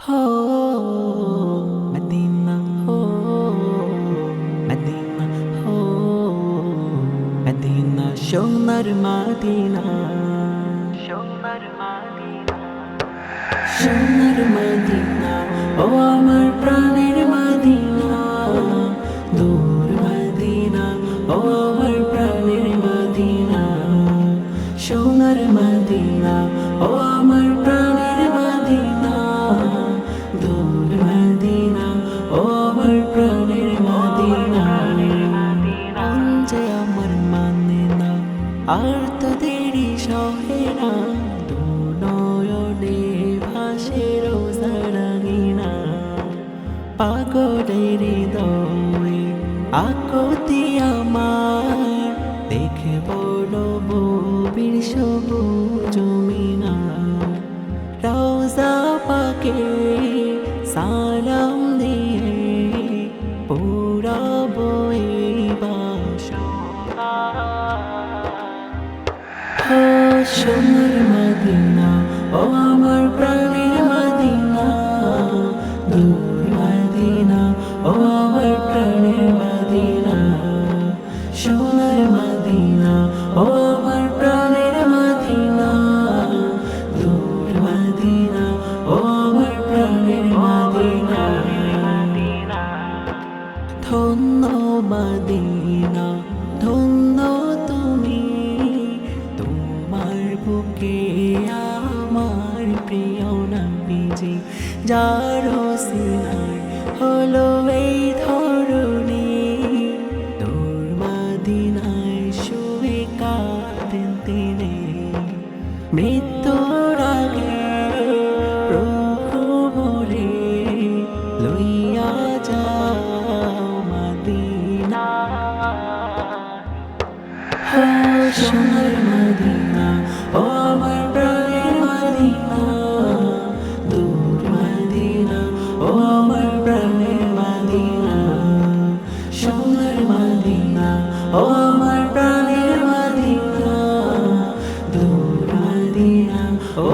Oh, Medina, oh, Medina, oh, Medina, সোনার Medina, সোনার Medina, সোনার মদিনা, ও আমার প্রাণের মদিনা, দূর মদিনা, ও আমার প্রাণের মদিনা, সোনার মদিনা, ও আমার প্রাণের মদিনা, দূর মদিনা, ও আমার প্রাণের মদিনা, যে আমার মানে না আর তো দেরি সহে না, দু নয়নে ভাসে রোজা রাঙিনা, পাগলের হৃদয়ে আকুতি আমার, দেখে বড় বীর সবুজ মিনার, রওজা পাকে সালাম দিয়ে পুরাবো এই বাসনা। ও সোনার মদিনা, ও আমার প্রাণের মদিনা, দূর মদিনা, ও আমার প্রাণের মদিনা, সোনার মদিনা, ও আমার প্রাণের মদিনা, দূর মদিনা, ও আমার প্রাণের মদিনা, ধন্য মদিনা, ধন্য তুমি, তোমার বুকে আমার প্রিয় নবীজি, যার সিনায় হলো এই ধরণী, তোর মদিনায় শুয়ে কাঁদেন তিনি, মৃত্যুর আগে প্রভু মোরে লইয়া যাও মদিনা। ও সোনার মদিনা, ও আমার প্রাণের মদিনা, দূর মদিনা, ও আমার প্রাণের মদিনা, সোনার মদিনা, ও আমার প্রাণের মদিনা, দূর মদিনা, ও